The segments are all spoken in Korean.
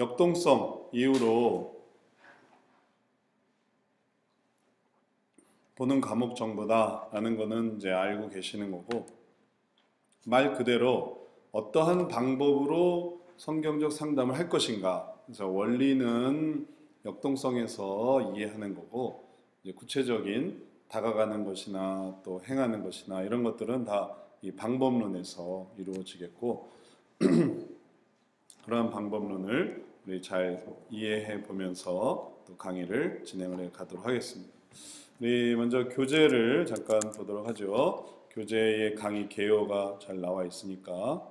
역동성 이후로 보는 과목 정보다라는 거는 이제 알고 계시는 거고, 말 그대로 어떠한 방법으로 성경적 상담을 할 것인가. 그래서 원리는 역동성에서 이해하는 거고, 이제 구체적인 다가가는 것이나 또 행하는 것이나 이런 것들은 다 이 방법론에서 이루어지겠고, 그러한 방법론을 우리 잘 이해해 보면서 또 강의를 진행을 해 가도록 하겠습니다. 우리 먼저 교재를 잠깐 보도록 하죠. 교재에 강의 개요가 잘 나와 있으니까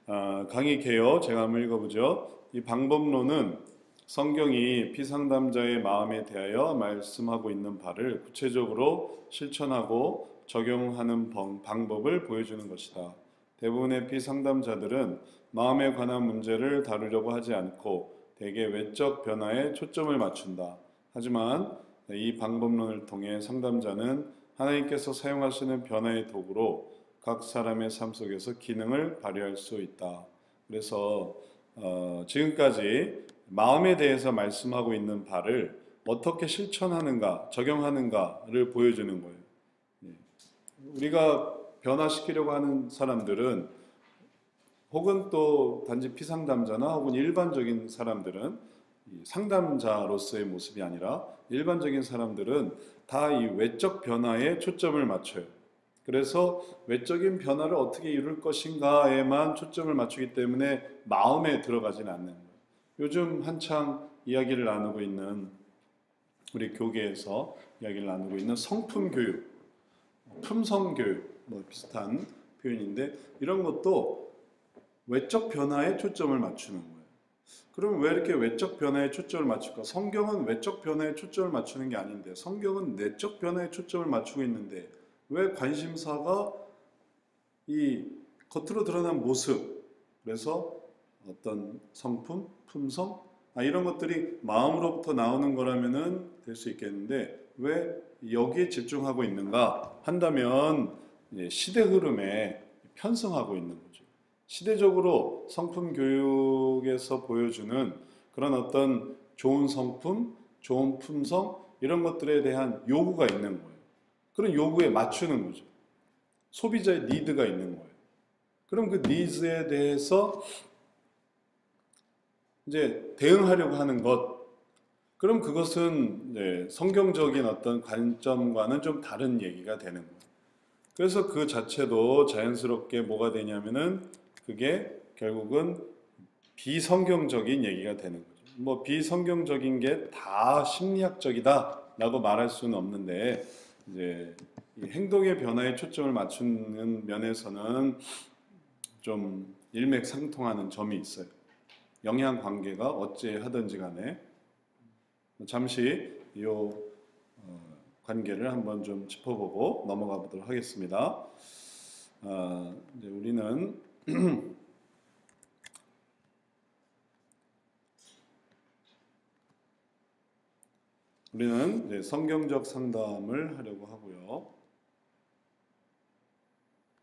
강의 개요 제가 한번 읽어보죠. 이 방법론은 성경이 피상담자의 마음에 대하여 말씀하고 있는 바를 구체적으로 실천하고 적용하는 방법을 보여주는 것이다. 대부분의 피상담자들은 마음에 관한 문제를 다루려고 하지 않고 대개 외적 변화에 초점을 맞춘다. 하지만 이 방법론을 통해 상담자는 하나님께서 사용하시는 변화의 도구로 각 사람의 삶 속에서 기능을 발휘할 수 있다. 그래서 지금까지 마음에 대해서 말씀하고 있는 바를 어떻게 실천하는가, 적용하는가를 보여주는 거예요. 우리가 변화시키려고 하는 사람들은, 혹은 또 단지 피상담자나 혹은 일반적인 사람들은, 상담자로서의 모습이 아니라 일반적인 사람들은 다 이 외적 변화에 초점을 맞춰요. 그래서 외적인 변화를 어떻게 이룰 것인가에만 초점을 맞추기 때문에 마음에 들어가진 않는 거예요. 요즘 한창 이야기를 나누고 있는, 우리 교계에서 이야기를 나누고 있는 성품 교육, 품성 교육, 뭐 비슷한 표현인데, 이런 것도 외적 변화에 초점을 맞추는 거예요. 그럼 왜 이렇게 외적 변화에 초점을 맞출까? 성경은 외적 변화에 초점을 맞추는 게 아닌데, 성경은 내적 변화에 초점을 맞추고 있는데, 왜 관심사가 이 겉으로 드러난 모습, 그래서 어떤 성품, 품성, 이런 것들이 마음으로부터 나오는 거라면은 될 수 있겠는데, 왜 여기에 집중하고 있는가 한다면 시대 흐름에 편승하고 있는 거죠. 시대적으로 성품 교육에서 보여주는 그런 어떤 좋은 성품, 좋은 품성, 이런 것들에 대한 요구가 있는 거예요. 그런 요구에 맞추는 거죠. 소비자의 니드가 있는 거예요. 그럼 그 니즈에 대해서 이제 대응하려고 하는 것, 그럼 그것은 성경적인 어떤 관점과는 좀 다른 얘기가 되는 거예요. 그래서 그 자체도 자연스럽게 뭐가 되냐면은 그게 결국은 비성경적인 얘기가 되는 거죠. 뭐 비성경적인 게 다 심리학적이다라고 말할 수는 없는데, 이제 이 행동의 변화에 초점을 맞추는 면에서는 좀 일맥상통하는 점이 있어요. 영향 관계가 어찌 하든지 간에 잠시 이 관계를 한번 좀 짚어보고 넘어가 보도록 하겠습니다. 이제 우리는 이제 성경적 상담을 하려고 하고요.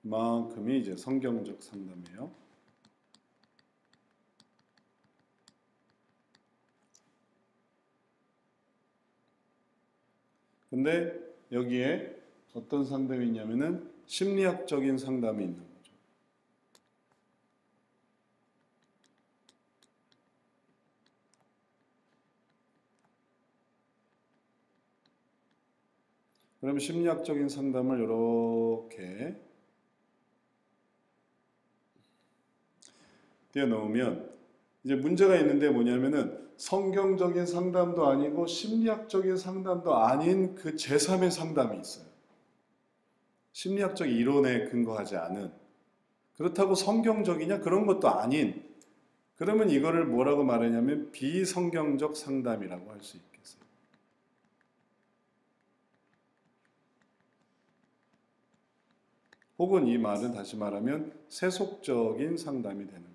그만큼이 이제 성경적 상담이에요. 근데 여기에 어떤 상담이 있냐면은 심리학적인 상담이 있는 거죠. 그럼 심리학적인 상담을 이렇게 띄워놓으면 이제 문제가 있는데 뭐냐면은 성경적인 상담도 아니고 심리학적인 상담도 아닌 그 제3의 상담이 있어요. 심리학적 이론에 근거하지 않은, 그렇다고 성경적이냐? 그런 것도 아닌, 그러면 이거를 뭐라고 말하냐면 비성경적 상담이라고 할 수 있겠어요. 혹은 이 말은 다시 말하면 세속적인 상담이 되는 거죠.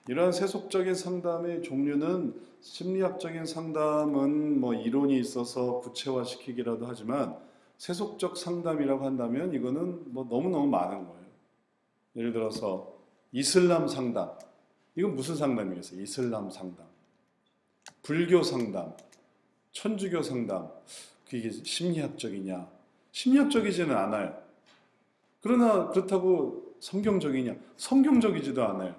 이러한 세속적인 상담의 종류는, 심리학적인 상담은 뭐 이론이 있어서 구체화시키기라도 하지만 세속적 상담이라고 한다면 이거는 뭐 너무너무 많은 거예요. 예를 들어서 이슬람 상담. 이건 무슨 상담이겠어요? 이슬람 상담. 불교 상담. 천주교 상담. 그게 심리학적이냐? 심리학적이지는 않아요. 그러나 그렇다고 성경적이냐? 성경적이지도 않아요.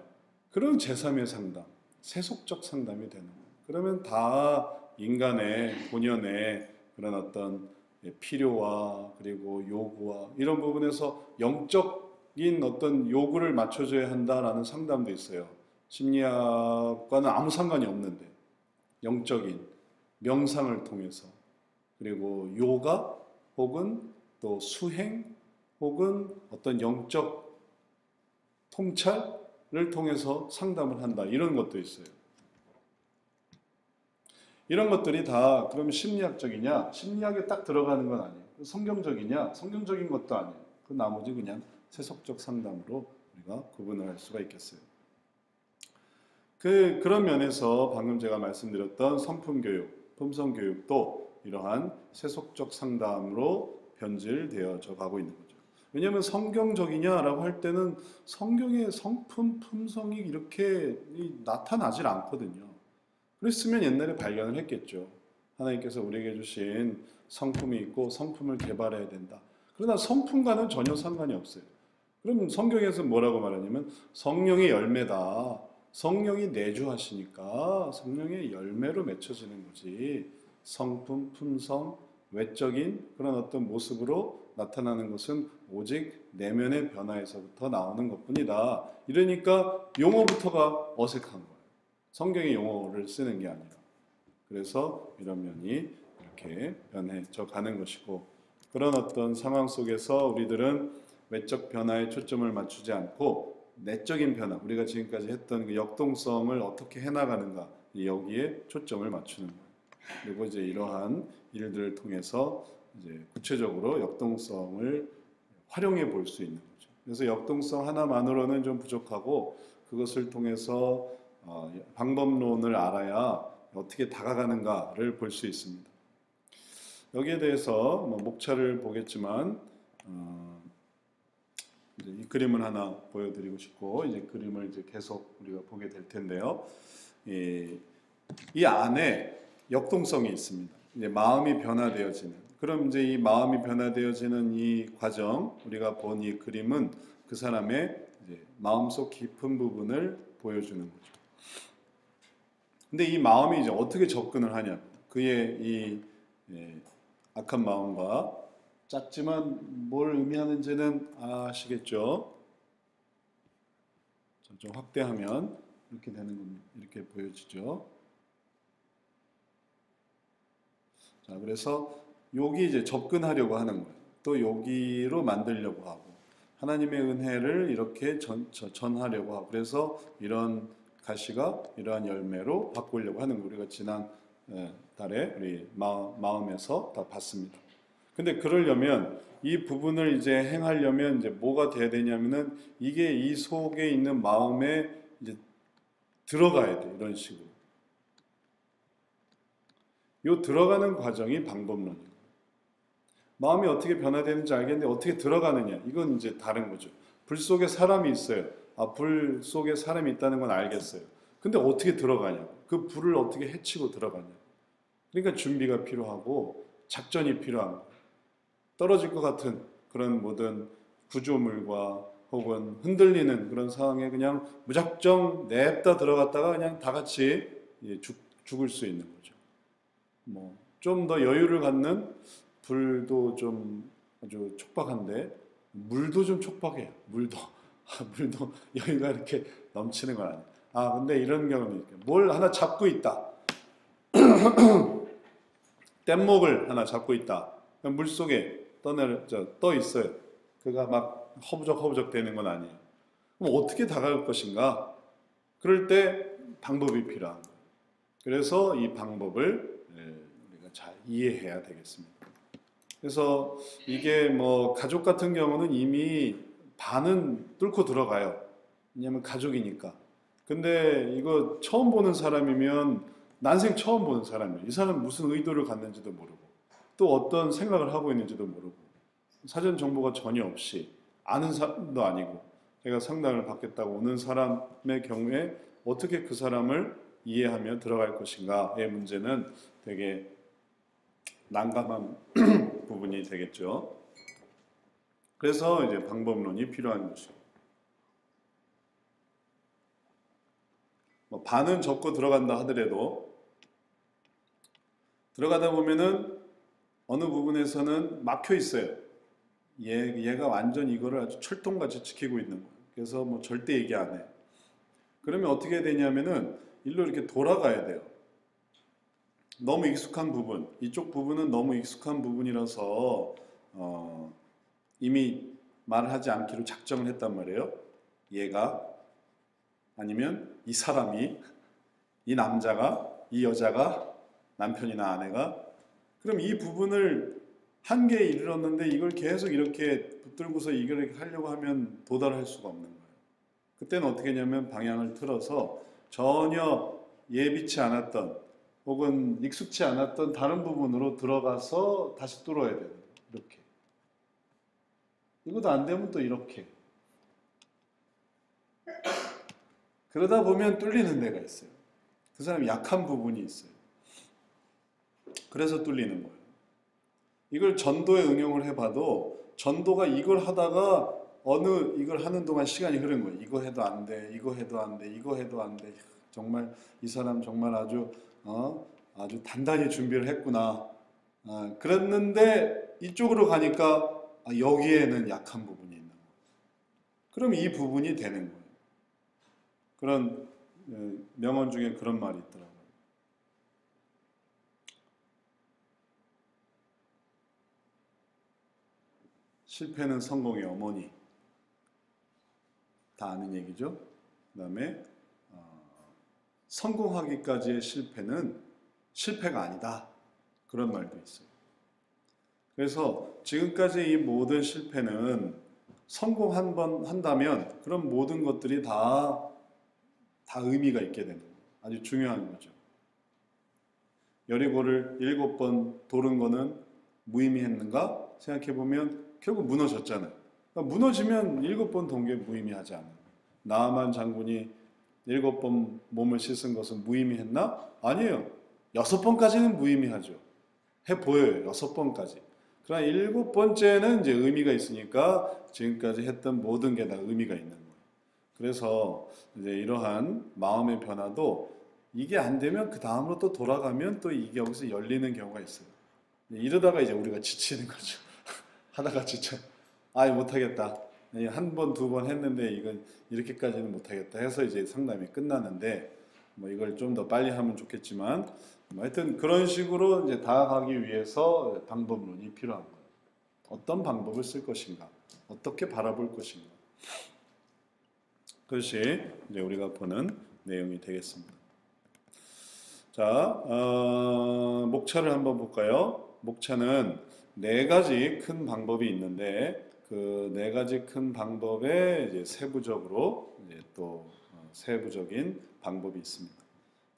그럼 제3의 상담, 세속적 상담이 되는 거예요. 그러면 다 인간의 본연의 그런 어떤 필요와 그리고 요구와 이런 부분에서 영적인 어떤 요구를 맞춰줘야 한다라는 상담도 있어요. 심리학과는 아무 상관이 없는데 영적인 명상을 통해서 그리고 요가 혹은 또 수행 혹은 어떤 영적 통찰을 통해서 상담을 한다. 이런 것도 있어요. 이런 것들이 다 그러면 심리학적이냐? 심리학에 딱 들어가는 건 아니에요. 성경적이냐? 성경적인 것도 아니에요. 그 나머지 그냥 세속적 상담으로 우리가 구분을 할 수가 있겠어요. 그런 면에서 방금 제가 말씀드렸던 성품교육, 품성교육도 이러한 세속적 상담으로 변질되어져 가고 있는 거죠. 왜냐하면 성경적이냐라고 할 때는 성경의 성품, 품성이 이렇게 나타나질 않거든요. 그랬으면 옛날에 발견을 했겠죠. 하나님께서 우리에게 주신 성품이 있고 성품을 개발해야 된다. 그러나 성품과는 전혀 상관이 없어요. 그럼 성경에서 뭐라고 말하냐면 성령의 열매다. 성령이 내주하시니까 성령의 열매로 맺혀지는 거지. 성품, 품성, 외적인 그런 어떤 모습으로 나타나는 것은 오직 내면의 변화에서부터 나오는 것뿐이다. 이러니까 용어부터가 어색한 거예요. 성경의 용어를 쓰는 게 아니라. 그래서 이런 면이 이렇게 변해져 가는 것이고, 그런 어떤 상황 속에서 우리들은 외적 변화에 초점을 맞추지 않고 내적인 변화, 우리가 지금까지 했던 그 역동성을 어떻게 해나가는가, 여기에 초점을 맞추는 거예요. 그리고 이제 이러한 일들을 통해서 이제 구체적으로 역동성을 활용해 볼 수 있는 거죠. 그래서 역동성 하나만으로는 좀 부족하고 그것을 통해서 방법론을 알아야 어떻게 다가가는가를 볼 수 있습니다. 여기에 대해서 목차를 보겠지만 이제 이 그림을 하나 보여드리고 싶고 이제 그림을 이제 계속 우리가 보게 될 텐데요. 이 안에 역동성이 있습니다. 이제 마음이 변화되어지는. 그럼 이제 이 마음이 변화되어지는 이 과정, 우리가 본 이 그림은 그 사람의 이제 마음속 깊은 부분을 보여주는 거죠. 근데 이 마음이 이제 어떻게 접근을 하냐? 그의 이 악한 마음과 작지만 뭘 의미하는지는 아시겠죠? 좀 확대하면 이렇게 되는 겁니다. 이렇게 보여지죠. 자, 그래서 여기 이제 접근하려고 하는 거예요. 또 여기로 만들려고 하고 하나님의 은혜를 이렇게 전하려고 하고 그래서 이런 가시가 이러한 열매로 바꾸려고 하는 거 우리가 지난 달에 우리 마음에서 다 봤습니다. 근데 그러려면 이 부분을 이제 행하려면 이제 뭐가 돼야 되냐면은 이게 이 속에 있는 마음에 이제 들어가야 돼. 이런 식으로. 요 들어가는 과정이 방법론이에요. 마음이 어떻게 변화되는지 알겠는데 어떻게 들어가느냐. 이건 이제 다른 거죠. 불 속에 사람이 있어요. 불 속에 사람이 있다는 건 알겠어요. 근데 어떻게 들어가냐. 그 불을 어떻게 해치고 들어가냐. 그러니까 준비가 필요하고 작전이 필요한 거예요. 떨어질 것 같은 그런 모든 구조물과 혹은 흔들리는 그런 상황에 그냥 무작정 냅다 들어갔다가 그냥 다 같이 죽을 수 있는 거죠. 좀 더 여유를 갖는 불도 좀 아주 촉박한데 물도 좀 촉박해요. 물도 여유가 이렇게 넘치는 건 아니에요. 근데 이런 경우는 이렇게 뭘 하나 잡고 있다. 뗏목을 하나 잡고 있다. 물 속에 떠 있어요. 그가 막 허부적 되는 건 아니에요. 그럼 어떻게 다가갈 것인가? 그럴 때 방법이 필요한 거예요. 그래서 이 방법을 우리가 잘 이해해야 되겠습니다. 그래서 이게 가족 같은 경우는 이미 반은 뚫고 들어가요. 왜냐하면 가족이니까. 근데 이거 처음 보는 사람이면 난생 처음 보는 사람이에요. 이 사람 무슨 의도를 갖는지도 모르고 또 어떤 생각을 하고 있는지도 모르고 사전 정보가 전혀 없이 아는 사람도 아니고 제가 상담을 받겠다고 오는 사람의 경우에 어떻게 그 사람을 이해하며 들어갈 것인가의 문제는 되게 난감한 부분이 되겠죠. 그래서 이제 방법론이 필요한 것이죠. 뭐 반은 접고 들어간다 하더라도 들어가다 보면은 어느 부분에서는 막혀 있어요. 얘가 완전 이거를 아주 철통같이 지키고 있는 거예요. 그래서 뭐 절대 얘기 안 해. 그러면 어떻게 되냐면은 일로 이렇게 돌아가야 돼요. 너무 익숙한 부분, 이쪽 부분은 너무 익숙한 부분이라서 이미 말을 하지 않기로 작정을 했단 말이에요. 얘가 아니면 이 사람이, 이 남자가, 이 여자가, 남편이나 아내가, 그럼 이 부분을 한계에 이르렀는데 이걸 계속 이렇게 붙들고서 이걸 하려고 하면 도달할 수가 없는 거예요. 그때는 어떻게 하냐면 방향을 틀어서 전혀 예비치 않았던 혹은 익숙치 않았던 다른 부분으로 들어가서 다시 뚫어야 돼요. 이렇게. 이것도 안 되면 또 이렇게. 그러다 보면 뚫리는 데가 있어요. 그 사람이 약한 부분이 있어요. 그래서 뚫리는 거예요. 이걸 전도에 응용을 해봐도 전도가 이걸 하다가 이걸 하는 동안 시간이 흐른 거예요. 이거 해도 안 돼, 이거 해도 안 돼, 이거 해도 안 돼. 정말 이 사람 정말 아주 단단히 준비를 했구나. 그랬는데 이쪽으로 가니까 여기에는 약한 부분이 있는 거예요. 그럼 이 부분이 되는 거예요. 그런 명언 중에 그런 말이 있더라고요. 실패는 성공의 어머니. 다 아는 얘기죠. 그 다음에 성공하기까지의 실패는 실패가 아니다. 그런 말도 있어요. 그래서 지금까지 이 모든 실패는 성공 한 번 한다면 그런 모든 것들이 다 의미가 있게 되는 거예요. 아주 중요한 거죠. 여리고를 7번 도른 거는 무의미했는가? 생각해보면 결국 무너졌잖아요. 그러니까 무너지면 7번 돈 게 무의미하지 않아요. 나아만 장군이 7번 몸을 씻은 것은 무의미했나? 아니에요. 6번까지는 무의미하죠. 해 보여요. 6번까지. 그러나 7번째는 이제 의미가 있으니까 지금까지 했던 모든 게 다 의미가 있는 거예요. 그래서 이제 이러한 마음의 변화도 이게 안 되면 그 다음으로 또 돌아가면 또 이게 여기서 열리는 경우가 있어요. 이러다가 이제 우리가 지치는 거죠. 하다가 지쳐. 못하겠다. 한 번, 두 번 했는데 이건 이렇게까지는 못하겠다 해서 이제 상담이 끝나는데 뭐 이걸 좀 더 빨리 하면 좋겠지만 하여튼 그런 식으로 이제 다가가기 위해서 방법론이 필요한 거예요. 어떤 방법을 쓸 것인가, 어떻게 바라볼 것인가. 그것이 이제 우리가 보는 내용이 되겠습니다. 자, 목차를 한번 볼까요? 목차는 4가지 큰 방법이 있는데 그 4가지 큰 방법에 이제 세부적으로 이제 또 세부적인 방법이 있습니다.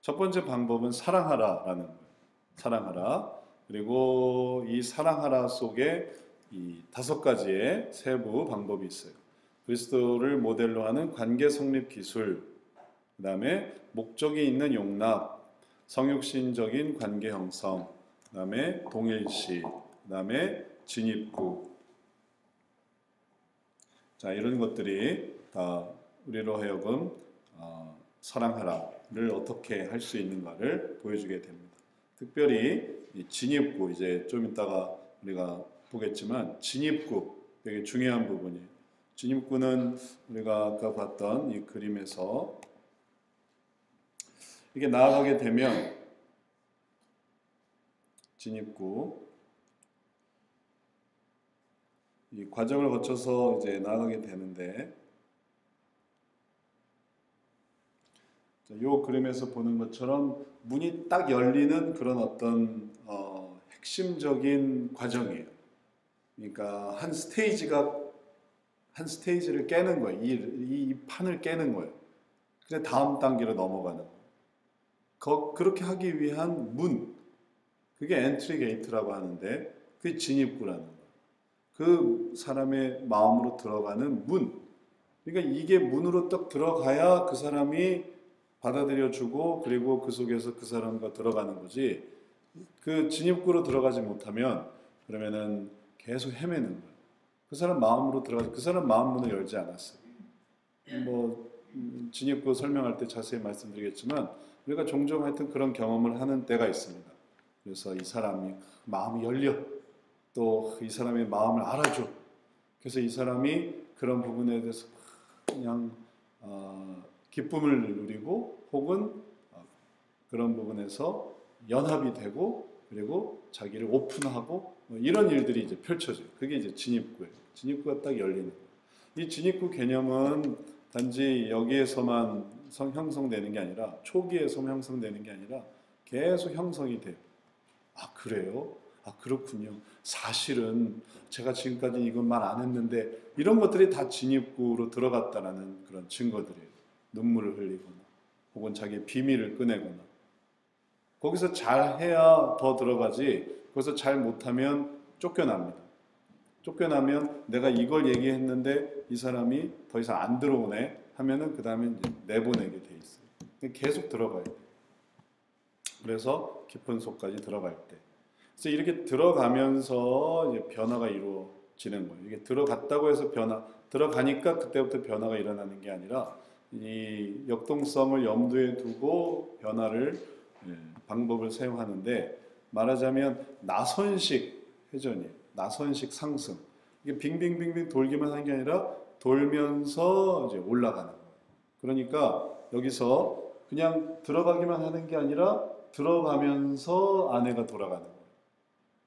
첫 번째 방법은 사랑하라라는 거예요. 사랑하라. 그리고 이 사랑하라 속에 이 5가지의 세부 방법이 있어요. 그리스도를 모델로 하는 관계 성립 기술, 그 다음에 목적이 있는 용납, 성육신적인 관계 형성, 그 다음에 동일시, 그 다음에 진입구. 자, 이런 것들이 다 우리로 하여금 사랑하라를 어떻게 할 수 있는가를 보여주게 됩니다. 특별히 이 진입구, 이제 좀 이따가 우리가 보겠지만 진입구 되게 중요한 부분이에요. 진입구는 우리가 아까 봤던 이 그림에서 이게 나아가게 되면 진입구 이 과정을 거쳐서 이제 나아가게 되는데 이 그림에서 보는 것처럼 문이 딱 열리는 그런 어떤 핵심적인 과정이에요. 그러니까 한 스테이지를 깨는 거예요. 이 판을 깨는 거예요. 그래서 다음 단계로 넘어가는 거예요. 그렇게 하기 위한 문, 그게 엔트리 게이트라고 하는데 그게 진입구라는 거예요. 그 사람의 마음으로 들어가는 문, 그러니까 이게 문으로 딱 들어가야 그 사람이 받아들여주고 그리고 그 속에서 그 사람과 들어가는 거지. 그 진입구로 들어가지 못하면 그러면은 계속 헤매는 거예요. 그 사람 마음으로 들어가지. 그 사람 마음 문을 열지 않았어요. 뭐 진입구 설명할 때 자세히 말씀드리겠지만 우리가 종종 하여튼 그런 경험을 하는 때가 있습니다. 그래서 이 사람이 마음이 열려 또 이 사람의 마음을 알아줘. 그래서 이 사람이 그런 부분에 대해서 그냥 기쁨을 누리고 혹은 그런 부분에서 연합이 되고 그리고 자기를 오픈하고 뭐 이런 일들이 이제 펼쳐져요. 그게 이제 진입구예요. 진입구가 딱 열리는 거예요. 이 진입구 개념은 단지 여기에서만 형성되는 게 아니라 초기에서만 형성되는 게 아니라 계속 형성이 돼요. 아, 그래요? 아, 그렇군요. 사실은 제가 지금까지 이건 말 안 했는데 이런 것들이 다 진입구로 들어갔다라는 그런 증거들이에요. 눈물을 흘리거나 혹은 자기의 비밀을 꺼내거나 거기서 잘해야 더 들어가지 거기서 잘 못하면 쫓겨납니다. 쫓겨나면 내가 이걸 얘기했는데 이 사람이 더 이상 안 들어오네 하면은 그 다음에 내보내게 돼 있어요. 계속 들어가야 돼요. 그래서 깊은 속까지 들어갈 때. 그래서 이렇게 들어가면서 이제 변화가 이루어지는 거예요. 이게 들어갔다고 해서 들어가니까 그때부터 변화가 일어나는 게 아니라 이 역동성을 염두에 두고 변화를 방법을 사용하는데 말하자면 나선식 회전이에요. 나선식 상승. 이게 빙빙빙빙 돌기만 하는 게 아니라 돌면서 이제 올라가는 거예요. 그러니까 여기서 그냥 들어가기만 하는 게 아니라 들어가면서 안에가 돌아가는 거예요.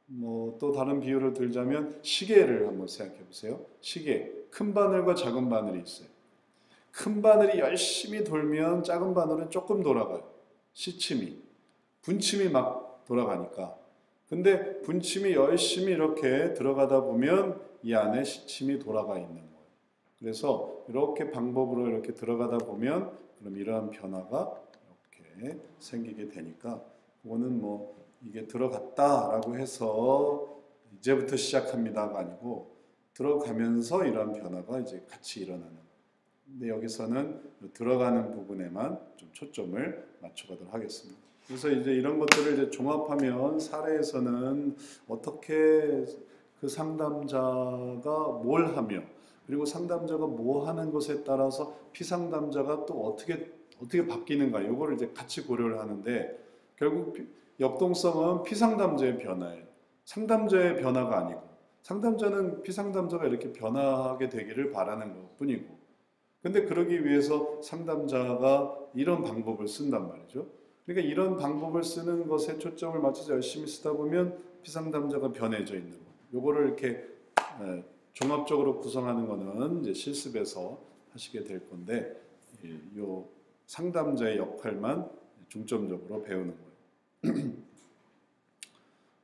뭐 또 다른 비유를 들자면 시계를 한번 생각해 보세요. 시계. 큰 바늘과 작은 바늘이 있어요. 큰 바늘이 열심히 돌면 작은 바늘은 조금 돌아가요. 시침이. 분침이 막 돌아가니까. 근데 분침이 열심히 이렇게 들어가다 보면 이 안에 시침이 돌아가 있는 거예요. 그래서 이렇게 방법으로 이렇게 들어가다 보면 그럼 이러한 변화가 이렇게 생기게 되니까 그거는 뭐 이게 들어갔다라고 해서 이제부터 시작합니다가 아니고 들어가면서 이러한 변화가 이제 같이 일어나는 거예요. 근데 여기서는 들어가는 부분에만 좀 초점을 맞춰가도록 하겠습니다. 그래서 이제 이런 것들을 이제 종합하면 사례에서는 어떻게 그 상담자가 뭘 하며 그리고 상담자가 뭐 하는 것에 따라서 피상담자가 또 어떻게 바뀌는가 이거를 이제 같이 고려를 하는데 결국 역동성은 피상담자의 변화예요. 상담자의 변화가 아니고 상담자는 피상담자가 이렇게 변화하게 되기를 바라는 것뿐이고 근데 그러기 위해서 상담자가 이런 방법을 쓴단 말이죠. 그러니까 이런 방법을 쓰는 것에 초점을 맞춰서 열심히 쓰다 보면 피상담자가 변해져 있는 거예요. 요거를 이렇게 종합적으로 구성하는 거는 이제 실습에서 하시게 될 건데 요 상담자의 역할만 중점적으로 배우는 거예요.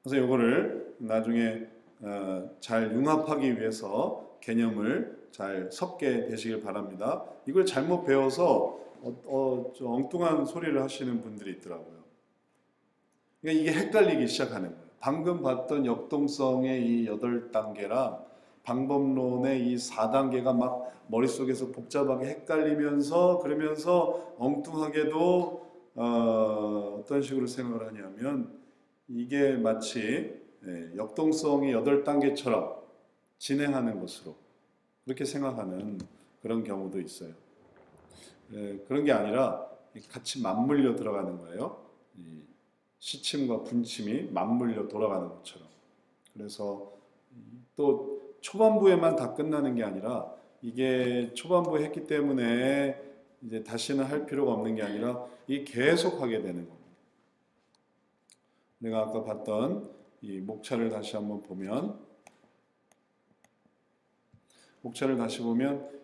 그래서 요거를 나중에 잘 융합하기 위해서 개념을 잘 섞게 되시길 바랍니다. 이걸 잘못 배워서 좀 엉뚱한 소리를 하시는 분들이 있더라고요. 그러니까 이게 헷갈리기 시작하는 거예요. 방금 봤던 역동성의 이 8단계랑 방법론의 이 4단계가 막 머릿속에서 복잡하게 헷갈리면서 그러면서 엉뚱하게도 어떤 식으로 생각을 하냐면 이게 마치 역동성의 8단계처럼 진행하는 것으로 그렇게 생각하는 그런 경우도 있어요. 그런 게 아니라 같이 맞물려 들어가는 거예요. 이 시침과 분침이 맞물려 돌아가는 것처럼. 그래서 또 초반부에만 다 끝나는 게 아니라 이게 초반부에 했기 때문에 이제 다시는 할 필요가 없는 게 아니라 이게 계속 하게 되는 겁니다. 내가 아까 봤던 이 목차를 다시 한번 보면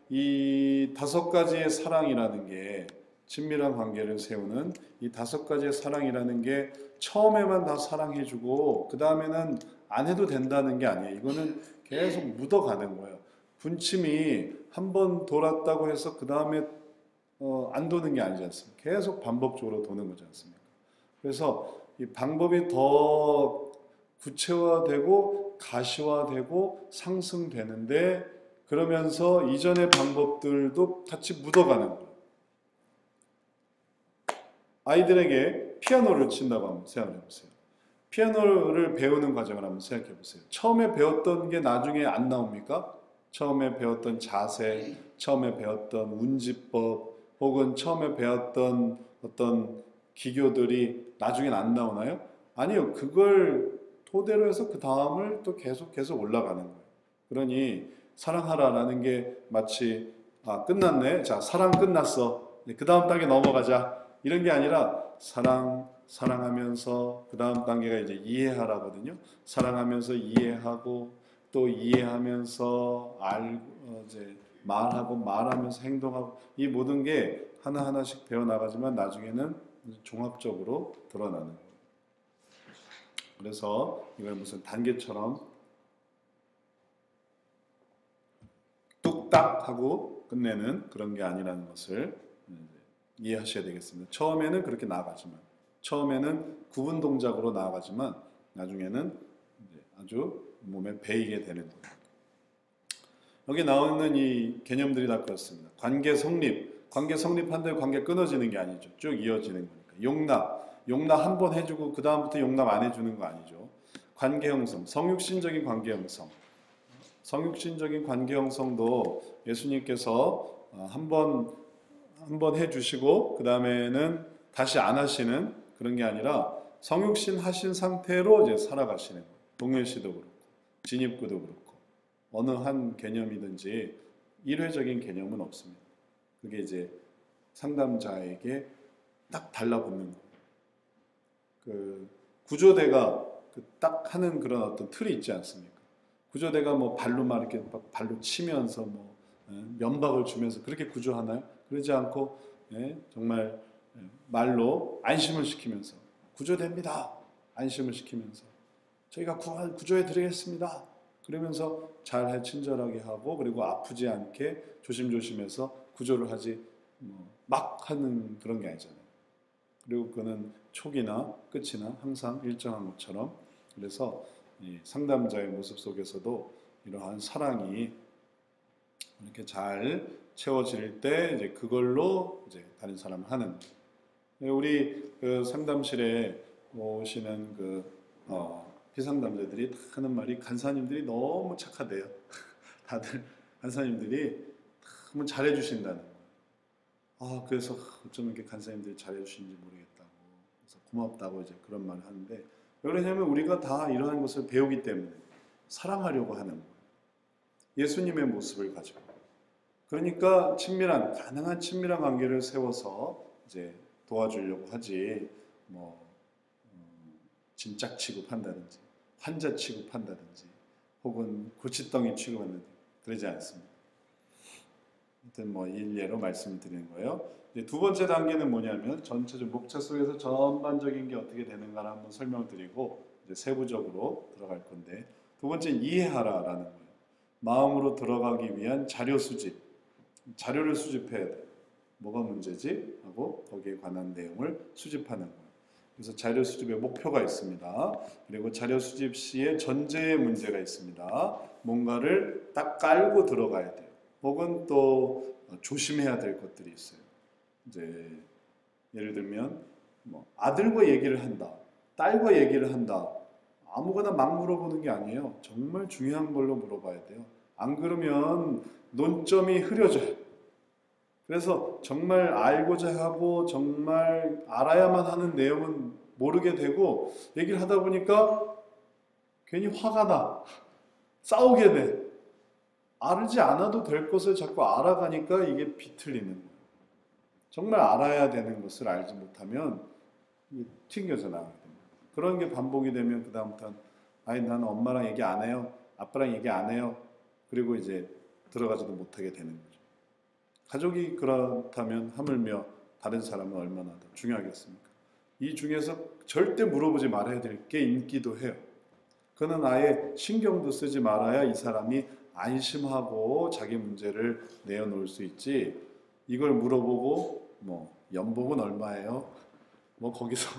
이 5가지의 사랑이라는 게 친밀한 관계를 세우는 이 5가지의 사랑이라는 게 처음에만 다 사랑해주고 그 다음에는 안 해도 된다는 게 아니에요. 이거는 계속 묻어가는 거예요. 분침이 한 번 돌았다고 해서 그 다음에 안 도는 게 아니지 않습니까? 계속 반복적으로 도는 거지 않습니까? 그래서 이 방법이 더 구체화되고 가시화되고 상승되는데 그러면서 이전의 방법들도 같이 묻어가는 거예요. 아이들에게 피아노를 친다고 한번 생각해 보세요. 피아노를 배우는 과정을 한번 생각해 보세요. 처음에 배웠던 게 나중에 안 나옵니까? 처음에 배웠던 자세, 처음에 배웠던 운지법, 혹은 처음에 배웠던 어떤 기교들이 나중엔 안 나오나요? 아니요. 그걸 토대로 해서 그 다음을 또 계속 올라가는 거예요. 그러니 사랑하라라는 게 마치 끝났네. 자, 사랑 끝났어. 그 다음 단계 넘어가자. 이런 게 아니라 사랑하면서 그 다음 단계가 이제 이해하라거든요. 사랑하면서 이해하고 또 이해하면서 알고 이제 말하면서 행동하고 이 모든 게 하나하나씩 배워나가지만 나중에는 종합적으로 드러나는 거예요. 그래서 이걸 무슨 단계처럼 뚝딱 하고 끝내는 그런 게 아니라는 것을 이해하셔야 되겠습니다. 처음에는 그렇게 나아가지만, 처음에는 구분 동작으로 나아가지만 나중에는 아주 몸에 배이게 되는 거예요. 여기 나오는 이 개념들이 다 그렇습니다. 관계 성립한다고 관계 끊어지는 게 아니죠. 쭉 이어지는 거니까. 용납 한 번 해주고 그 다음부터 용납 안 해주는 거 아니죠. 관계 형성, 성육신적인 관계 형성. 성육신적인 관계 형성도 예수님께서 한 번 해주시고 그 다음에는 다시 안 하시는 그런 게 아니라 성육신 하신 상태로 이제 살아가시는 거예요. 동일시도 그렇고 진입구도 그렇고 어느 한 개념이든지 일회적인 개념은 없습니다. 그게 이제 상담자에게 딱 달라붙는 거예요. 그 구조대가 딱 하는 그런 어떤 틀이 있지 않습니까? 구조대가 뭐 발로 막 이렇게 발로 치면서 뭐 면박을 주면서 그렇게 구조하나요? 그러지 않고 정말 말로 안심을 시키면서 구조됩니다. 안심을 시키면서 저희가 구조해 드리겠습니다. 그러면서 잘 친절하게 하고 그리고 아프지 않게 조심조심해서 구조를 하지 막 하는 그런 게 아니잖아요. 그리고 그거는 초기나 끝이나 항상 일정한 것처럼 그래서 이 상담자의 모습 속에서도 이러한 사랑이 이렇게 잘 채워질 때 이제 그걸로 이제 다른 사람을 하는 우리 그 상담실에 오시는 비상담자들이 다 하는 말이 간사님들이 너무 착하대요. 다들 간사님들이 너무 잘해주신다는 거예요. 그래서 어쩌면 이렇게 간사님들이 잘해주시는지 모르겠다고 그래서 고맙다고 이제 그런 말을 하는데 왜 그러냐면 우리가 다 이러한 것을 배우기 때문에 사랑하려고 하는 거예요. 예수님의 모습을 가지고 그러니까 가능한 친밀한 관계를 세워서 이제 도와주려고 하지 짐짝 취급한다든지 환자 취급한다든지 혹은 고치덩이 취급한다든지 그러지 않습니다. 하여튼 일례로 말씀드리는 거예요. 이제 두 번째 단계는 뭐냐면 전체적 목차 속에서 전반적인 게 어떻게 되는가를 한번 설명드리고 이제 세부적으로 들어갈 건데 두 번째 이해하라라는 거예요. 마음으로 들어가기 위한 자료 수집. 자료를 수집해야 돼요. 뭐가 문제지? 하고 거기에 관한 내용을 수집하는 거예요. 그래서 자료 수집의 목표가 있습니다. 그리고 자료 수집 시에 전제의 문제가 있습니다. 뭔가를 딱 깔고 들어가야 돼요. 혹은 또 조심해야 될 것들이 있어요. 이제 예를 들면 아들과 얘기를 한다, 딸과 얘기를 한다. 아무거나 막 물어보는 게 아니에요. 정말 중요한 걸로 물어봐야 돼요. 안 그러면 논점이 흐려져요. 그래서 정말 알고자 하고 정말 알아야만 하는 내용은 모르게 되고 얘기를 하다 보니까 괜히 화가 나. 싸우게 돼. 알지 않아도 될 것을 자꾸 알아가니까 이게 비틀리는 거예요. 정말 알아야 되는 것을 알지 못하면 튕겨져 나가게 됩니다. 그런 게 반복이 되면 그 다음부터는 나는 엄마랑 얘기 안 해요. 아빠랑 얘기 안 해요. 그리고 이제 들어가지도 못하게 되는 거죠. 가족이 그렇다면 하물며 다른 사람은 얼마나 더 중요하겠습니까? 이 중에서 절대 물어보지 말아야 될 게 있기도 해요. 그는 아예 신경도 쓰지 말아야 이 사람이 안심하고 자기 문제를 내어놓을 수 있지. 이걸 물어보고 연봉은 얼마예요? 거기서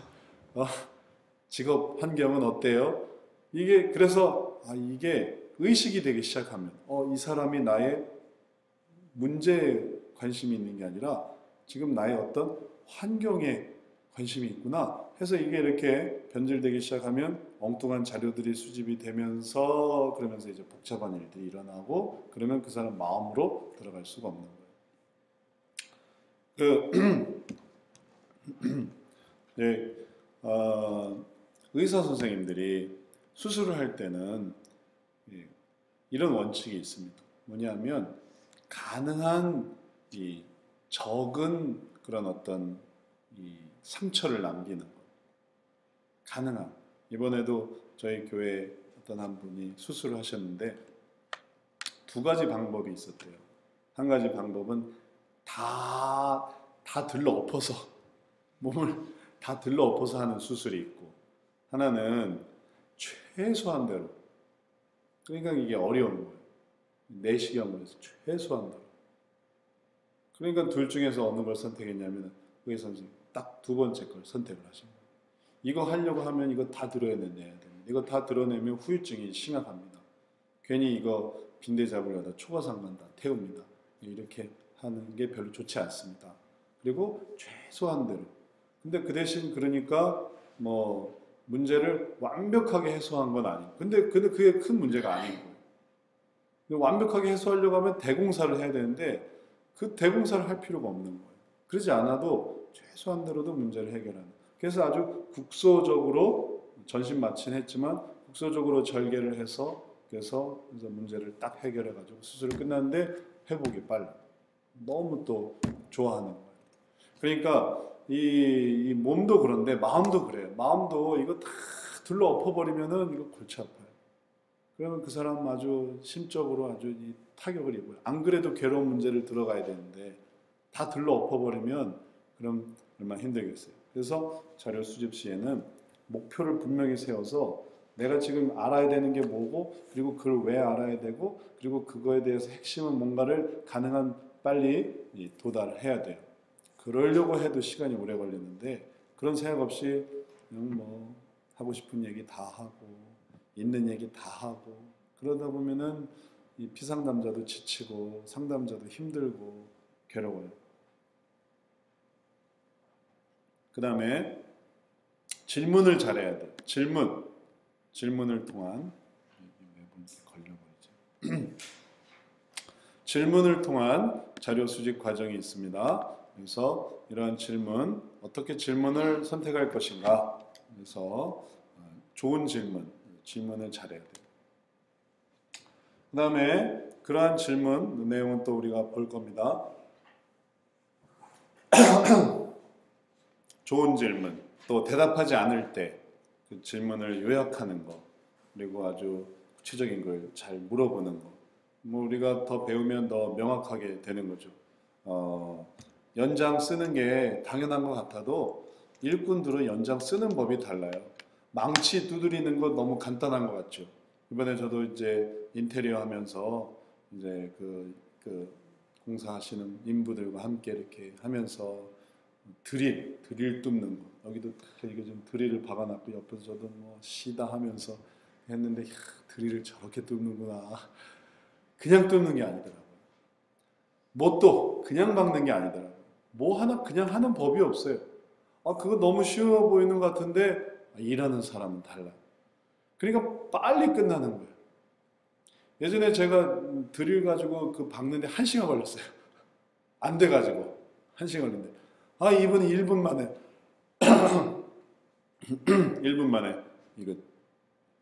직업 환경은 어때요? 이게 그래서 이게 의식이 되기 시작하면 이 사람이 나의 문제에 관심이 있는 게 아니라 지금 나의 어떤 환경에 관심이 있구나 해서 이게 이렇게 변질되기 시작하면 엉뚱한 자료들이 수집이 되면서 그러면서 이제 복잡한 일들이 일어나고 그러면 그 사람 마음으로 들어갈 수가 없는 거예요. 네, 의사 선생님들이 수술을 할 때는 이런 원칙이 있습니다. 뭐냐면 가능한 이 적은 그런 어떤 이 상처를 남기는 것. 가능한. 이번에도 저희 교회 어떤 한 분이 수술을 하셨는데 두 가지 방법이 있었대요. 한 가지 방법은 다 들러 엎어서 몸을 다 들러 엎어서 하는 수술이 있고 하나는 최소한 대로 그러니까 이게 어려운 거예요. 내시경을 해서 최소한 대로 그러니까 둘 중에서 어느 걸 선택했냐면 의사 선생님 딱 두 번째 걸 선택을 하신 거예요. 이거 하려고 하면 이거 다 드러내야 됩니다. 이거 다 드러내면 후유증이 심각합니다. 괜히 이거 빈대 잡으려다 초과상관 다 태웁니다. 이렇게 하는 게 별로 좋지 않습니다. 그리고 최소한 대로. 근데 그 대신 그러니까 뭐 문제를 완벽하게 해소한 건 아니고 근데 그게 큰 문제가 아닌 거예요. 근데 완벽하게 해소하려고 하면 대공사를 해야 되는데 그 대공사를 할 필요가 없는 거예요. 그러지 않아도 최소한 대로도 문제를 해결하는. 그래서 아주 국소적으로 전신 마취했지만 국소적으로 절개를 해서 그래서 문제를 딱 해결해가지고 수술이 끝났는데 회복이 빨라. 너무 또 좋아하는 거예요. 그러니까 이 몸도 그런데 마음도 그래요. 마음도 이거 다 둘러 엎어버리면은 이거 골치 아파요. 그러면 그 사람 아주 심적으로 아주 이 타격을 입어요. 안 그래도 괴로운 문제를 들어가야 되는데 다 들러 엎어버리면 그럼 얼마나 힘들겠어요. 그래서 자료 수집 시에는 목표를 분명히 세워서 내가 지금 알아야 되는 게 뭐고 그리고 그걸 왜 알아야 되고 그리고 그거에 대해서 핵심은 뭔가를 가능한 빨리 도달해야 돼요. 그러려고 해도 시간이 오래 걸리는데 그런 생각 없이 그냥 뭐 하고 싶은 얘기 다 하고 있는 얘기 다 하고 그러다 보면은 이 피상담자도 지치고 상담자도 힘들고 괴로워요. 그 다음에 질문을 잘해야 돼요. 질문을 통한 질문을 통한 자료 수집 과정이 있습니다. 그래서 이러한 질문, 어떻게 질문을 선택할 것인가. 그래서 좋은 질문을 잘해야 돼요. 그 다음에 그러한 질문 내용은 또 우리가 볼 겁니다. 좋은 질문, 또 대답하지 않을 때 그 질문을 요약하는 거, 그리고 아주 구체적인 걸 잘 물어보는 거. 뭐 우리가 더 배우면 더 명확하게 되는 거죠. 연장 쓰는 게 당연한 것 같아도 일꾼들은 연장 쓰는 법이 달라요. 망치 두드리는 거 너무 간단한 것 같죠. 이번에 저도 이제 인테리어 하면서 이제 그 공사하시는 인부들과 함께 이렇게 하면서 드릴 뚫는 거. 여기도 이거 좀 드릴을 박아놨고 옆에서 저도 뭐 시다 하면서 했는데 드릴을 저렇게 뚫는구나. 그냥 뚫는 게 아니더라고요. 뭣도 그냥 박는 게 아니더라고요. 뭐 하나 그냥 하는 법이 없어요. 그거 너무 쉬워 보이는 것 같은데 일하는 사람은 달라요. 그러니까 빨리 끝나는 거예요. 예전에 제가 드릴 가지고 그 박는데 1시간 걸렸어요. 안 돼가지고 1시간 걸렸는데 이분이 1분 만에 1분 만에 이거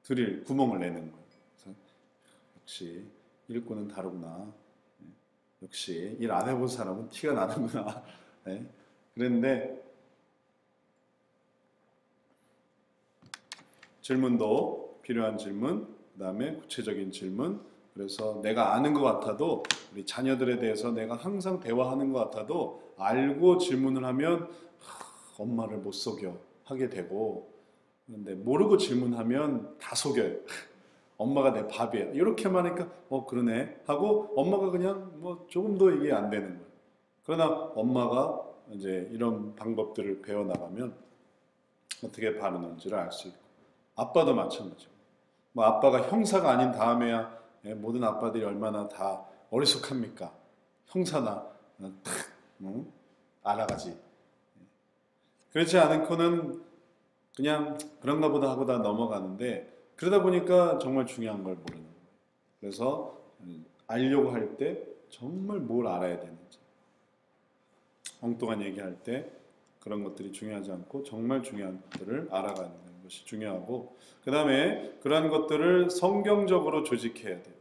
드릴 구멍을 내는 거예요. 그래서 역시 일꾼은 다르구나. 역시 일 안 해본 사람은 티가 나는구나. 네. 그랬는데 질문도 필요한 질문, 그 다음에 구체적인 질문. 그래서 내가 아는 것 같아도 우리 자녀들에 대해서 내가 항상 대화하는 것 같아도 알고 질문을 하면 엄마를 못 속여 하게 되고 근데 모르고 질문하면 다 속여요. 엄마가 내 밥이야. 이렇게만 하니까 그러네 하고 엄마가 그냥 뭐 조금도 이게 안 되는 거예요. 그러나 엄마가 이제 이런 방법들을 배워나가면 어떻게 바르는지를 알 수 있고 아빠도 마찬가지고 뭐 아빠가 형사가 아닌 다음에야 모든 아빠들이 얼마나 다 어리숙합니까? 형사나 탁 알아가지. 그렇지 않고는 그냥 그런가 보다 하고 다 넘어가는데, 그러다 보니까 정말 중요한 걸 모르는 거예요. 그래서 알려고 할 때 정말 뭘 알아야 되는지, 엉뚱한 얘기할 때 그런 것들이 중요하지 않고 정말 중요한 것들을 알아가는 것이 중요하고, 그 다음에 그러한 것들을 성경적으로 조직해야 돼요.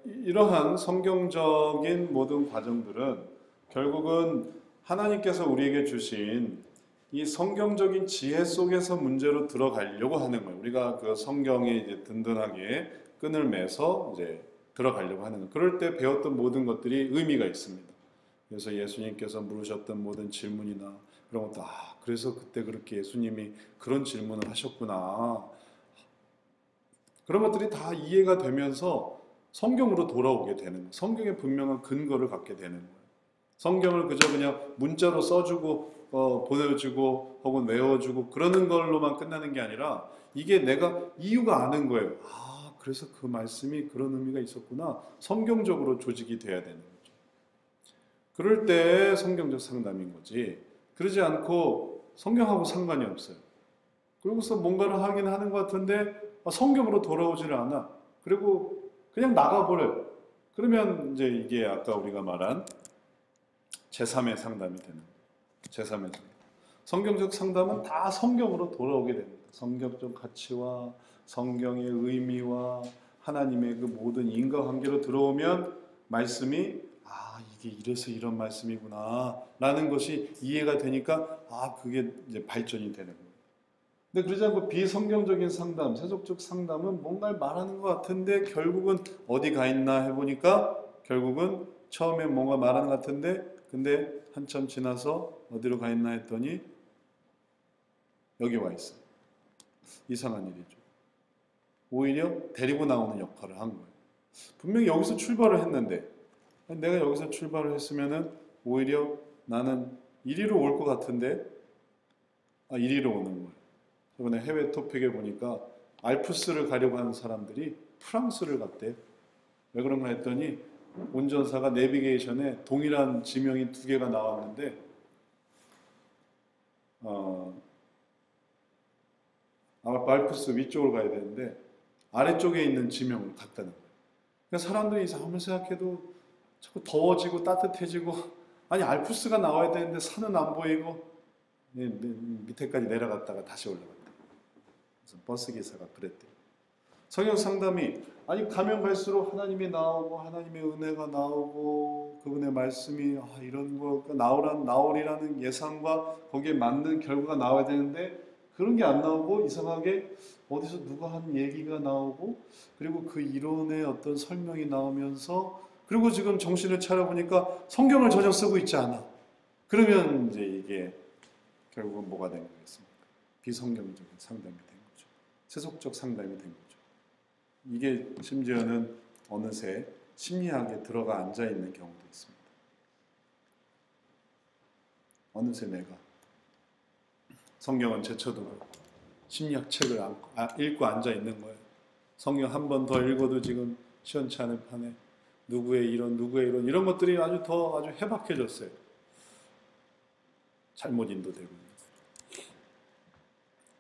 이러한 성경적인 모든 과정들은 결국은 하나님께서 우리에게 주신 이 성경적인 지혜 속에서 문제로 들어가려고 하는 거예요. 우리가 그 성경에 이제 든든하게 끈을 매서 이제 들어가려고 하는 거예요. 그럴 때 배웠던 모든 것들이 의미가 있습니다. 그래서 예수님께서 물으셨던 모든 질문이나 그런 것도, 그래서 그때 그렇게 예수님이 그런 질문을 하셨구나. 그런 것들이 다 이해가 되면서 성경으로 돌아오게 되는 거예요. 성경에 분명한 근거를 갖게 되는 거예요. 성경을 그냥 문자로 써주고 보내주고 혹은 외워주고 그러는 걸로만 끝나는 게 아니라, 이게 내가 이유가 아는 거예요. 그래서 그 말씀이 그런 의미가 있었구나. 성경적으로 조직이 돼야 되는 거죠. 그럴 때 성경적 상담인 거지, 그러지 않고 성경하고 상관이 없어요. 그러고서 뭔가를 하긴 하는 것 같은데 성경으로 돌아오지를 않아. 그리고 그냥 나가버려요. 그러면 이제 이게 아까 우리가 말한 제3의 상담이 되는 거예요. 제3의 상담. 성경적 상담은 다 성경으로 돌아오게 됩니다. 성경적 가치와 성경의 의미와 하나님의 그 모든 인과관계로 들어오면 말씀이 이게 이래서 이런 말씀이구나 라는 것이 이해가 되니까 그게 이제 발전이 되는 거예요. 근데 그러지 않고 비성경적인 상담, 세속적 상담은 뭔가를 말하는 것 같은데 결국은 어디 가 있나 해보니까 결국은 처음에 뭔가 말하는 것 같은데, 근데 한참 지나서 어디로 가 있나 했더니 여기 와 있어요. 이상한 일이죠. 오히려 데리고 나오는 역할을 한 거예요. 분명히 여기서 출발을 했는데, 내가 여기서 출발을 했으면은 오히려 나는 이리로 올 것 같은데 이리로 오는 거예요. 이번에 해외 토픽에 보니까 알프스를 가려고 하는 사람들이 프랑스를 갔대요. 왜 그런가 했더니 운전사가 내비게이션에 동일한 지명이 2개가 나왔는데 아마 알프스 위쪽으로 가야 되는데 아래쪽에 있는 지명을 갔다는 거예요. 그러니까 사람들이 아무리 생각해도 자꾸 더워지고 따뜻해지고, 아니 알프스가 나와야 되는데 산은 안 보이고 밑에까지 내려갔다가 다시 올라갔다. 그래서 버스 기사가 그랬대요. 성경 상담이 가면 갈수록 하나님이 나오고 하나님의 은혜가 나오고 그분의 말씀이 이런 거가 나오리라는 예상과 거기에 맞는 결과가 나와야 되는데 그런 게 안 나오고 이상하게 어디서 누가 한 얘기가 나오고 그리고 그 이론의 어떤 설명이 나오면서, 그리고 지금 정신을 차려보니까 성경을 전혀 쓰고 있지 않아. 그러면 이제 이게 결국은 뭐가 된 거겠습니까? 비성경적인 상담이 된 거죠. 세속적 상담이 된 거죠. 이게 심지어는 어느새 심리학에 들어가 앉아있는 경우도 있습니다. 어느새 내가 성경은 제쳐두고 심리학 책을 읽고 앉아있는 거예요. 성경 한 번 더 읽어도 지금 시원치 않을 판에 누구의 이런 이런 것들이 아주 해박해졌어요. 잘못 인도되고 있는 거예요.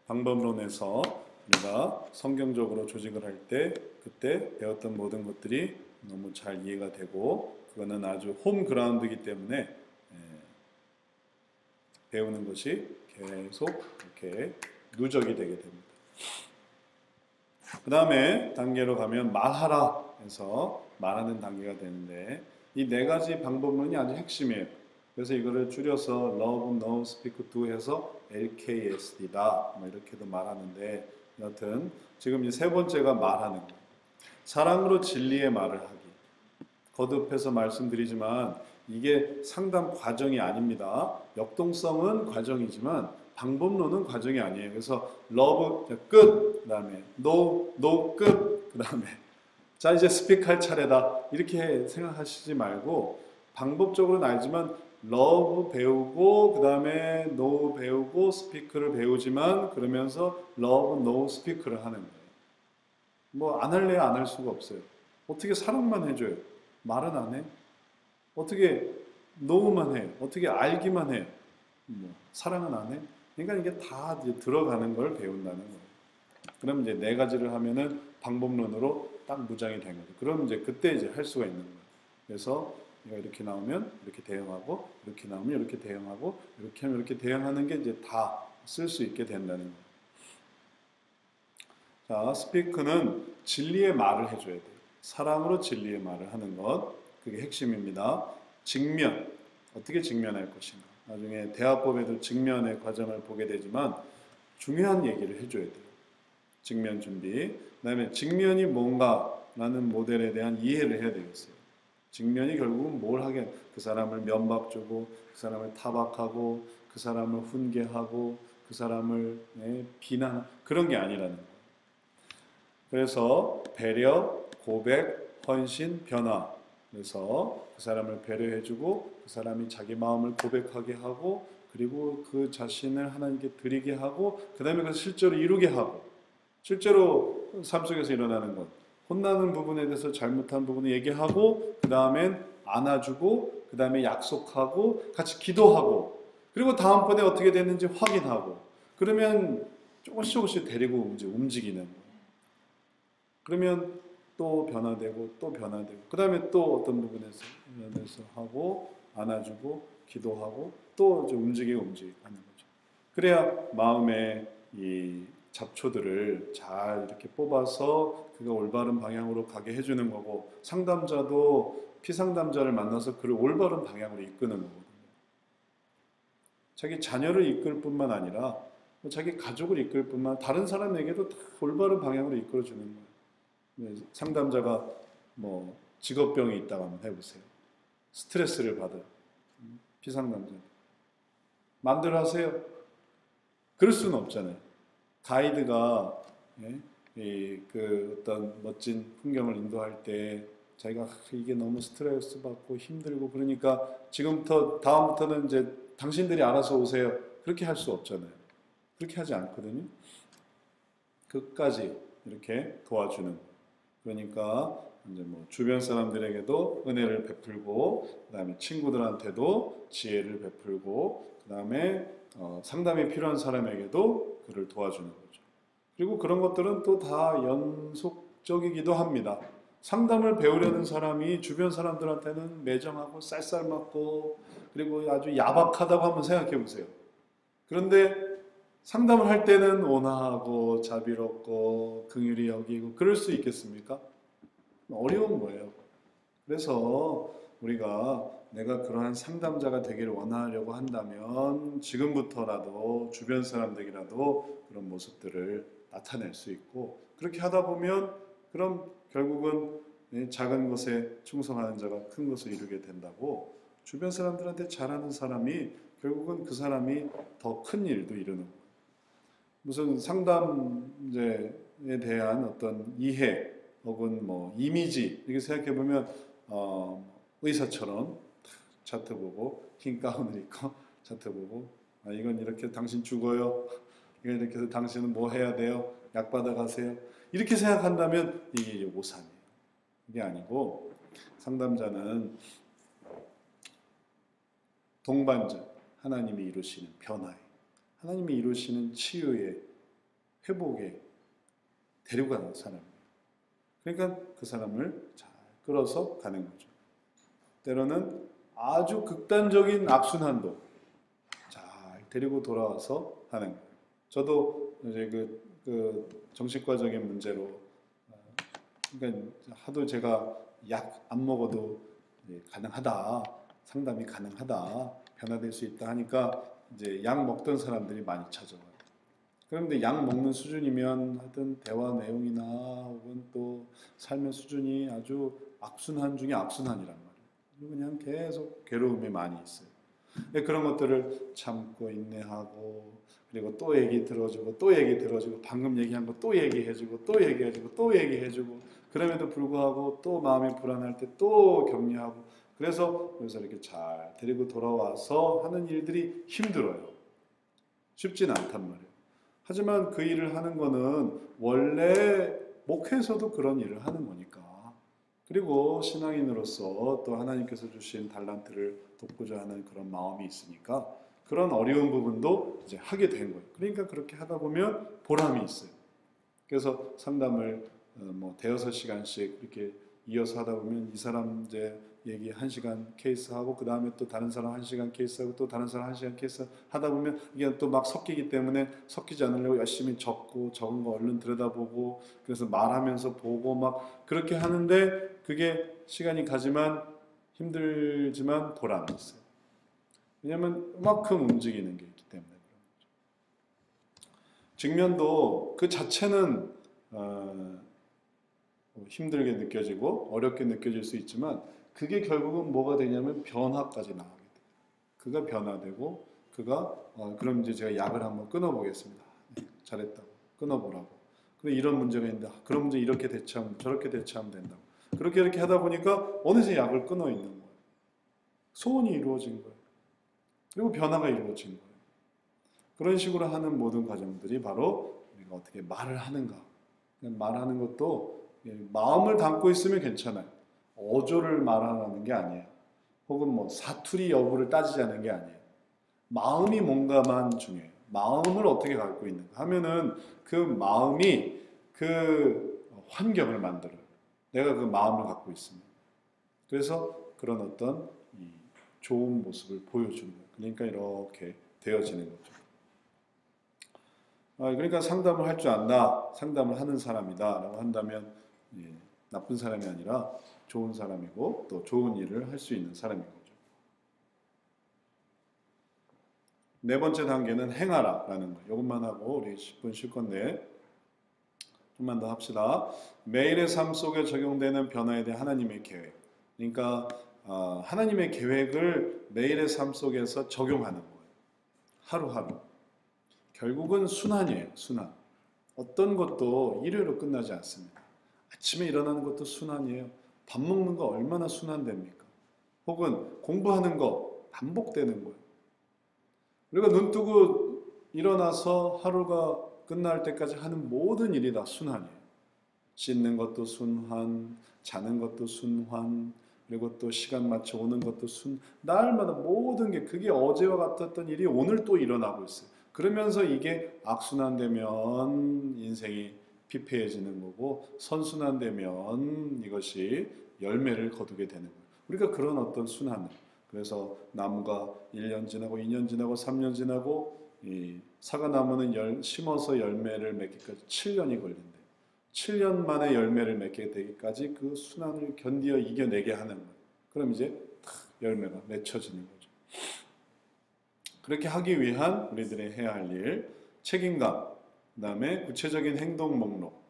방법론에서 우리가 성경적으로 조직을 할 때 그때 배웠던 모든 것들이 너무 잘 이해가 되고, 그거는 아주 홈그라운드이기 때문에 배우는 것이 계속 이렇게 누적이 되게 됩니다. 그 다음에 단계로 가면 말하라 해서 말하는 단계가 되는데, 이 4가지 방법론이 아주 핵심이에요. 그래서 이거를 줄여서 Love, Know, Speak, Do 해서 LKSD다 이렇게도 말하는데, 여하튼 지금 이 3번째가 말하는 거예요. 사랑으로 진리의 말을 하기. 거듭해서 말씀드리지만 이게 상담 과정이 아닙니다. 역동성은 과정이지만 방법론은 과정이 아니에요. 그래서 love 끝, 그 다음에 no 끝, 그 다음에 자 이제 speak 할 차례다 이렇게 생각하시지 말고, 방법적으로는 알지만 love 배우고 그 다음에 no 배우고 speak를 배우지만 그러면서 love, no, speak를 하는 거예요. 뭐 안 할래야 안 할 수가 없어요. 어떻게 사랑만 해줘요? 말은 안 해? 어떻게 노우만 해? 어떻게 알기만 해? 뭐 사랑은 안 해? 그러니까 이게 다 이제 들어가는 걸 배운다는 거예요. 그럼 이제 네 가지를 하면은 방법론으로 딱 무장이 된 거죠. 그럼 이제 그때 이제 할 수가 있는 거예요. 그래서 얘가 이렇게 나오면 이렇게 대응하고, 이렇게 나오면 이렇게 대응하고, 이렇게 하면 이렇게 대응하는 게 이제 다 쓸 수 있게 된다는 거예요. 자, 스피크는 진리의 말을 해줘야 돼요. 사랑으로 진리의 말을 하는 것. 그게 핵심입니다. 직면. 어떻게 직면할 것인가. 나중에 대화법에도 직면의 과정을 보게 되지만 중요한 얘기를 해줘야 돼요. 직면 준비. 그 다음에 직면이 뭔가라는 모델에 대한 이해를 해야 되겠어요. 직면이 결국은 뭘 하게, 그 사람을 면박 주고, 그 사람을 타박하고, 그 사람을 훈계하고, 그 사람을 비난, 그런 게 아니라는 거예요. 그래서 배려, 고백, 헌신, 변화. 그래서 그 사람을 배려해주고 그 사람이 자기 마음을 고백하게 하고 그리고 그 자신을 하나님께 드리게 하고 그 다음에 그것을 실제로 이루게 하고 실제로 삶 속에서 일어나는 것. 혼나는 부분에 대해서 잘못한 부분을 얘기하고 그 다음엔 안아주고 그 다음에 약속하고 같이 기도하고 그리고 다음번에 어떻게 됐는지 확인하고 그러면 조금씩 데리고 이제 움직이는 거예요. 그러면 또 변화되고 또 변화되고 그 다음에 또 어떤 부분에서 하고 안아주고 기도하고 또 이제 움직이고 하는 거죠. 그래야 마음의 이 잡초들을 잘 이렇게 뽑아서 그가 올바른 방향으로 가게 해주는 거고 상담자도 피상담자를 만나서 그를 올바른 방향으로 이끄는 거거든요. 자기 자녀를 이끌 뿐만 아니라 자기 가족을 이끌 뿐만 아니라 다른 사람에게도 다 올바른 방향으로 이끌어주는 거예요. 상담자가 뭐 직업병이 있다고 한번 해보세요. 스트레스를 받은 피상담자. 마음대로 하세요. 그럴 수는 없잖아요. 가이드가 그 어떤 멋진 풍경을 인도할 때 자기가 이게 너무 스트레스 받고 힘들고 그러니까 지금부터 다음부터는 이제 당신들이 알아서 오세요. 그렇게 할 수 없잖아요. 그렇게 하지 않거든요. 끝까지 이렇게 도와주는. 그러니까 이제 뭐 주변 사람들에게도 은혜를 베풀고 그다음에 친구들한테도 지혜를 베풀고 그다음에 상담이 필요한 사람에게도 그를 도와주는 거죠. 그리고 그런 것들은 또 다 연속적이기도 합니다. 상담을 배우려는 사람이 주변 사람들한테는 매정하고 쌀쌀맞고 그리고 아주 야박하다고 한번 생각해 보세요. 그런데 상담을 할 때는 온화하고 자비롭고 긍휼히 여기고 그럴 수 있겠습니까? 어려운 거예요. 그래서 우리가 내가 그러한 상담자가 되기를 원하려고 한다면 지금부터라도 주변 사람들이라도 그런 모습들을 나타낼 수 있고 그렇게 하다 보면 그럼 결국은 작은 것에 충성하는 자가 큰 것을 이루게 된다고 주변 사람들한테 잘하는 사람이 결국은 그 사람이 더 큰 일도 이루는 거예요. 무슨 상담제에 대한 어떤 이해 혹은 뭐 이미지 이렇게 생각해 보면 의사처럼 차트 보고 흰 가운을 입고 차트 보고 이건 이렇게 당신 죽어요. 이건 이렇게 해서 당신은 뭐 해야 돼요? 약 받아가세요. 이렇게 생각한다면 이게 오산이에요. 이게 아니고 상담자는 동반자 하나님이 이루시는 변화에 하나님이 이루시는 치유에 회복에 데리고 가는 사람이에요. 그러니까 그 사람을 잘 끌어서 가는 거죠. 때로는 아주 극단적인 악순환도 잘 데리고 돌아와서 하는 거예요. 저도 이제 그 정신과적인 문제로 그러니까 하도 제가 약 안 먹어도 가능하다, 상담이 가능하다, 변화될 수 있다 하니까 이제 약 먹던 사람들이 많이 찾아와요. 그런데 약 먹는 수준이면 하여튼 대화 내용이나 혹은 또 삶의 수준이 아주 악순환 중에 악순환이란 말이에요. 그냥 계속 괴로움이 많이 있어요. 그런 것들을 참고 인내하고 그리고 또 얘기 들어주고 또 얘기 들어주고 방금 얘기한 거 또 얘기해주고 또 얘기해주고 또 얘기해주고 그럼에도 불구하고 또 마음이 불안할 때 또 격려하고 그래서 이렇게 잘 데리고 돌아와서 하는 일들이 힘들어요. 쉽진 않단 말이에요. 하지만 그 일을 하는 거는 원래 목회에서도 그런 일을 하는 거니까. 그리고 신앙인으로서 또 하나님께서 주신 달란트를 돕고자 하는 그런 마음이 있으니까 그런 어려운 부분도 이제 하게 된 거예요. 그러니까 그렇게 하다 보면 보람이 있어요. 그래서 상담을 뭐 대여섯 시간씩 이렇게 이어서 하다 보면 이 사람 이제 얘기 1시간 케이스 하고 그 다음에 또 다른 사람 1시간 케이스 하고 또 다른 사람 1시간 케이스 하다 보면 이게 또 막 섞이기 때문에 섞이지 않으려고 열심히 적고 적은 거 얼른 들여다보고 그래서 말하면서 보고 막 그렇게 하는데 그게 시간이 가지만 힘들지만 보람이 있어요. 왜냐하면 그만큼 움직이는 게 있기 때문에. 직면도 그 자체는 힘들게 느껴지고 어렵게 느껴질 수 있지만 그게 결국은 뭐가 되냐면 변화까지 나가게 돼요. 그가 변화되고 그가 그럼 이제 제가 약을 한번 끊어보겠습니다. 네, 잘했다고 끊어보라고. 그래 이런 문제가 있는데 그럼 이제 이렇게 대처하면 저렇게 대처하면 된다고. 그렇게 이렇게 하다 보니까 어느새 약을 끊어 있는 거예요. 소원이 이루어진 거예요. 그리고 변화가 이루어진 거예요. 그런 식으로 하는 모든 과정들이 바로 우리가 어떻게 말을 하는가. 말하는 것도 마음을 담고 있으면 괜찮아요. 어조를 말하는 게 아니에요. 혹은 뭐 사투리 여부를 따지자는 게 아니에요. 마음이 뭔가만 중요해요. 마음을 어떻게 갖고 있는가 하면은 그 마음이 그 환경을 만들어요. 내가 그 마음을 갖고 있습니다. 그래서 그런 어떤 좋은 모습을 보여주는 거예요. 그러니까 이렇게 되어지는 거죠. 그러니까 상담을 할 줄 안다, 상담을 하는 사람이다 라고 한다면 나쁜 사람이 아니라 좋은 사람이고 또 좋은 일을 할 수 있는 사람인 거죠. 네 번째 단계는 행하라 라는 거예요. 이것만 하고 우리 10분 쉴 건데 좀만 더 합시다. 매일의 삶 속에 적용되는 변화에 대한 하나님의 계획. 그러니까 하나님의 계획을 매일의 삶 속에서 적용하는 거예요. 하루하루. 결국은 순환이에요. 순환. 어떤 것도 일회로 끝나지 않습니다. 아침에 일어나는 것도 순환이에요. 밥 먹는 거 얼마나 순환됩니까? 혹은 공부하는 거 반복되는 거예요. 우리가 눈 뜨고 일어나서 하루가 끝날 때까지 하는 모든 일이 다 순환이에요. 씻는 것도 순환, 자는 것도 순환, 그리고 또 시간 맞춰 오는 것도 날마다 모든 게 그게 어제와 같았던 일이 오늘 또 일어나고 있어요. 그러면서 이게 악순환되면 인생이 피폐해지는 거고 선순환되면 이것이 열매를 거두게 되는 거예요. 우리가 그런 어떤 순환을 그래서 나무가 1년 지나고 2년 지나고 3년 지나고 이 사과나무는 심어서 열매를 맺기까지 7년이 걸린대요. 7년 만에 열매를 맺게 되기까지 그 순환을 견디어 이겨내게 하는 거예요. 그럼 이제 열매가 맺혀지는 거죠. 그렇게 하기 위한 우리들의 해야 할 일, 책임감, 그 다음에 구체적인 행동 목록,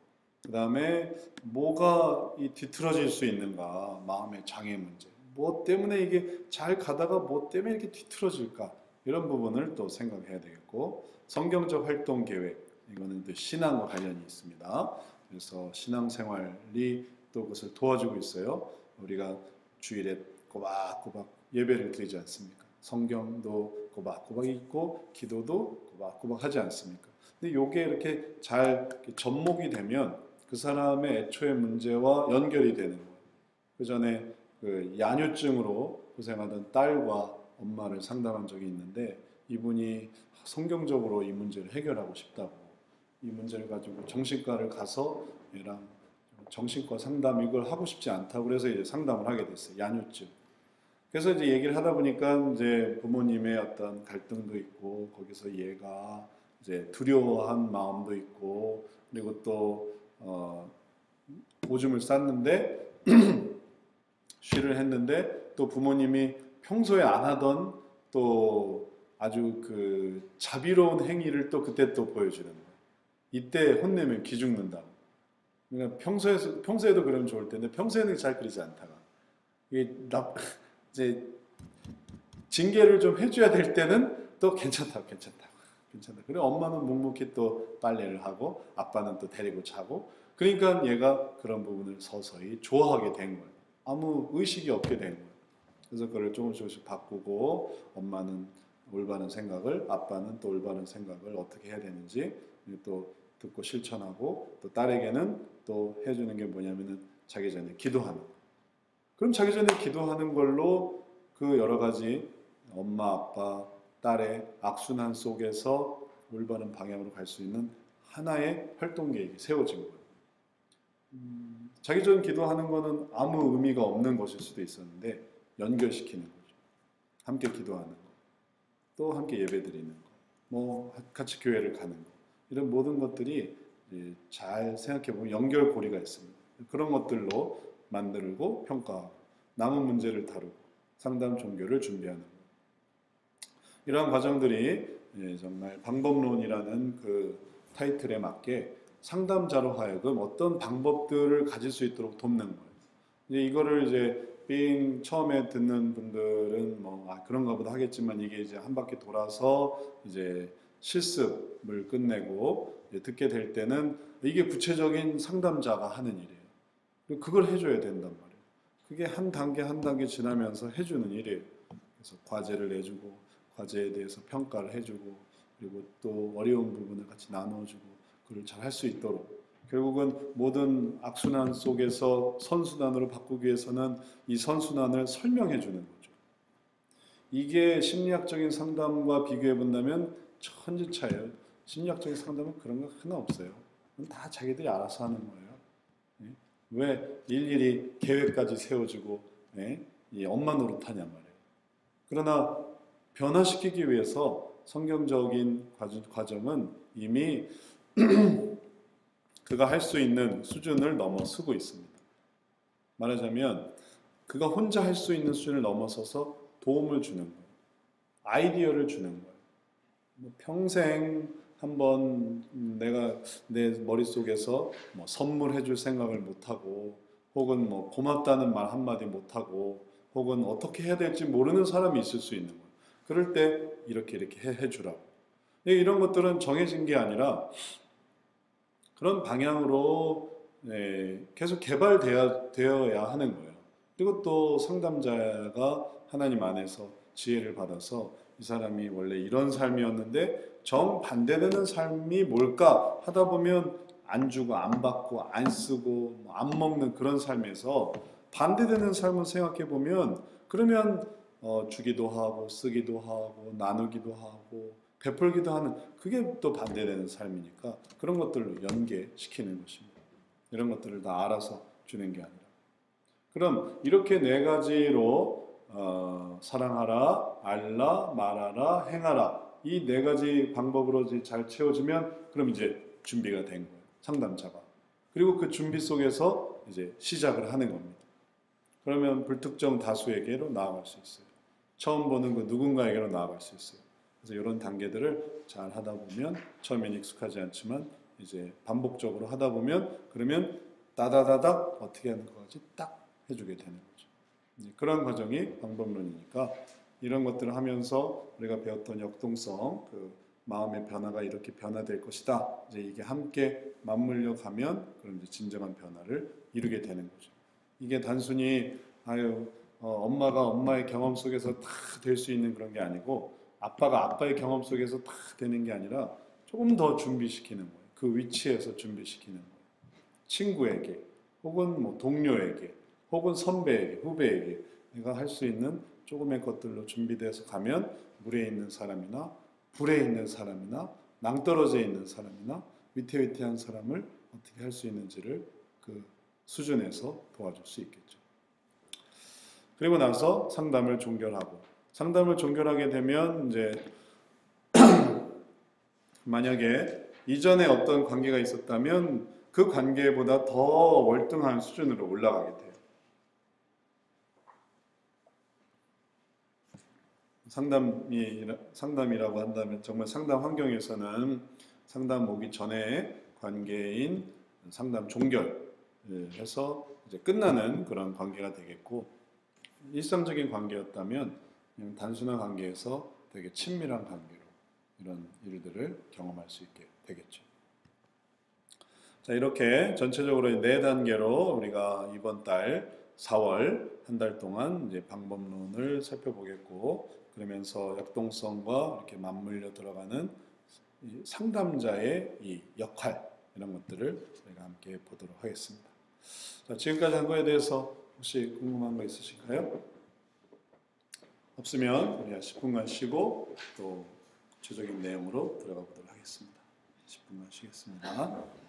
그 다음에 뭐가 뒤틀어질 수 있는가, 마음의 장애 문제, 뭐 때문에 이게 잘 가다가 뭐 때문에 이렇게 뒤틀어질까, 이런 부분을 또 생각해야 되겠고, 성경적 활동 계획, 이거는 또 신앙과 관련이 있습니다. 그래서 신앙생활이 또 그것을 도와주고 있어요. 우리가 주일에 꼬박꼬박 예배를 드리지 않습니까? 성경도 꼬박꼬박 읽고 기도도 꼬박꼬박 하지 않습니까? 근데 요게 이렇게 잘 접목이 되면 그 사람의 애초의 문제와 연결이 되는 거예요. 그 전에 그 야뇨증으로 고생하던 딸과 엄마를 상담한 적이 있는데 이분이 성경적으로 이 문제를 해결하고 싶다고 이 문제를 가지고 정신과를 가서 얘랑 정신과 상담 이걸 하고 싶지 않다고 그래서 이제 상담을 하게 됐어요. 야뇨증. 그래서 이제 얘기를 하다 보니까 이제 부모님의 어떤 갈등도 있고 거기서 얘가 이제 두려워한 마음도 있고 그리고 또 오줌을 쌌는데 쉬를 했는데 또 부모님이 평소에 안 하던 또 아주 그 자비로운 행위를 또 그때 또 보여주는 거예요. 이때 혼내면 기죽는다. 그러니까 평소에도 그러면 좋을 텐데 평소에는 잘 그러지 않다가 이게 이제 징계를 좀 해줘야 될 때는 또 괜찮다. 그리고 엄마는 묵묵히 또 빨래를 하고 아빠는 또 데리고 자고 그러니까 얘가 그런 부분을 서서히 좋아하게 된 거예요. 아무 의식이 없게 된 거예요. 그래서 그걸 조금씩 바꾸고 엄마는 올바른 생각을 아빠는 또 올바른 생각을 어떻게 해야 되는지 또 듣고 실천하고 또 딸에게는 또 해주는 게 뭐냐면은 자기 전에 기도하는 거. 그럼 자기 전에 기도하는 걸로 그 여러 가지 엄마, 아빠, 딸의 악순환 속에서 올바른 방향으로 갈 수 있는 하나의 활동 계획이 세워진 거예요. 자기 전 기도하는 거는 아무 의미가 없는 것일 수도 있었는데 연결시키는 거죠. 함께 기도하는 거, 또 함께 예배 드리는 거, 뭐 같이 교회를 가는 거, 이런 모든 것들이 잘 생각해 보면 연결고리가 있습니다. 그런 것들로 만들고 평가하고 남은 문제를 다루고 상담 종교를 준비하는 거. 이러한 과정들이 정말 방법론이라는 그 타이틀에 맞게 상담자로 하여금 어떤 방법들을 가질 수 있도록 돕는 거예요. 이거를 이제 처음에 듣는 분들은 뭐 그런가 보다 하겠지만 이게 이제 한 바퀴 돌아서 이제 실습을 끝내고 듣게 될 때는 이게 구체적인 상담자가 하는 일이에요. 그걸 해줘야 된단 말이에요. 그게 한 단계 한 단계 지나면서 해주는 일이에요. 그래서 과제를 내주고 과제에 대해서 평가를 해주고 그리고 또 어려운 부분을 같이 나눠주고 그걸 잘 할 수 있도록 결국은 모든 악순환 속에서 선순환으로 바꾸기 위해서는 이 선순환을 설명해 주는 거죠. 이게 심리학적인 상담과 비교해 본다면 천지 차이예요. 심리학적인 상담은 그런 거 하나 없어요. 다 자기들이 알아서 하는 거예요. 왜 일일이 계획까지 세워주고 이 엄마 노릇하냔 말이에요. 그러나 변화시키기 위해서 성경적인 과정은 이미 그가 할 수 있는 수준을 넘어서고 있습니다. 말하자면 그가 혼자 할 수 있는 수준을 넘어서서 도움을 주는 거예요. 아이디어를 주는 거예요. 뭐 평생 한번 내가 내 머릿속에서 뭐 선물해 줄 생각을 못하고 혹은 뭐 고맙다는 말 한마디 못하고 혹은 어떻게 해야 될지 모르는 사람이 있을 수 있는 거예요. 그럴 때 이렇게 해주라고. 이런 것들은 정해진 게 아니라 그런 방향으로 계속 개발되어야 하는 거예요. 그리고 또 상담자가 하나님 안에서 지혜를 받아서 이 사람이 원래 이런 삶이었는데 정반대되는 삶이 뭘까 하다 보면 안 주고 안 받고 안 쓰고 안 먹는 그런 삶에서 반대되는 삶을 생각해 보면 그러면 주기도 하고 쓰기도 하고 나누기도 하고 베풀기도 하는 그게 또 반대되는 삶이니까 그런 것들로 연계시키는 것입니다. 이런 것들을 다 알아서 주는 게 아니라 그럼 이렇게 네 가지로 사랑하라, 알라, 말하라, 행하라 이 네 가지 방법으로 잘 채워지면 그럼 이제 준비가 된 거예요. 상담자가. 그리고 그 준비 속에서 이제 시작을 하는 겁니다. 그러면 불특정 다수에게로 나아갈 수 있어요. 처음 보는 그 누군가에게로 나아갈 수 있어요. 그래서 이런 단계들을 잘 하다 보면 처음엔 익숙하지 않지만 이제 반복적으로 하다 보면 그러면 따다다닥 어떻게 하는 거지 딱 해주게 되는 거죠. 그런 과정이 방법론이니까 이런 것들을 하면서 우리가 배웠던 역동성, 그 마음의 변화가 이렇게 변화될 것이다. 이제 이게 함께 맞물려 가면 그럼 이제 진정한 변화를 이루게 되는 거죠. 이게 단순히 엄마가 엄마의 경험 속에서 다 될 수 있는 그런 게 아니고 아빠가 아빠의 경험 속에서 다 되는 게 아니라 조금 더 준비시키는 거예요. 그 위치에서 준비시키는 거예요. 친구에게 혹은 뭐 동료에게 혹은 선배에게 후배에게 내가 할 수 있는 조금의 것들로 준비돼서 가면 물에 있는 사람이나 불에 있는 사람이나 낭떠러져 있는 사람이나 위태위태한 사람을 어떻게 할 수 있는지를 그 수준에서 도와줄 수 있겠죠. 그리고 나서 상담을 종결하고 상담을 종결하게 되면 이제 만약에 이전에 어떤 관계가 있었다면 그 관계보다 더 월등한 수준으로 올라가게 돼요. 상담이라고 한다면 정말 상담 환경에서는 상담 오기 전에 관계인 상담 종결해서 이제 끝나는 그런 관계가 되겠고 일상적인 관계였다면 그냥 단순한 관계에서 되게 친밀한 관계로 이런 일들을 경험할 수 있게 되겠죠. 자, 이렇게 전체적으로 네 단계로 우리가 이번 달 4월 한 달 동안 이제 방법론을 살펴보겠고 그러면서 역동성과 이렇게 맞물려 들어가는 상담자의 이 역할 이런 것들을 저희가 함께 보도록 하겠습니다. 자, 지금까지 한 거에 대해서 혹시 궁금한 거 있으실까요? 없으면 우리 10분간 쉬고 또 구체적인 내용으로 들어가 보도록 하겠습니다. 10분간 쉬겠습니다.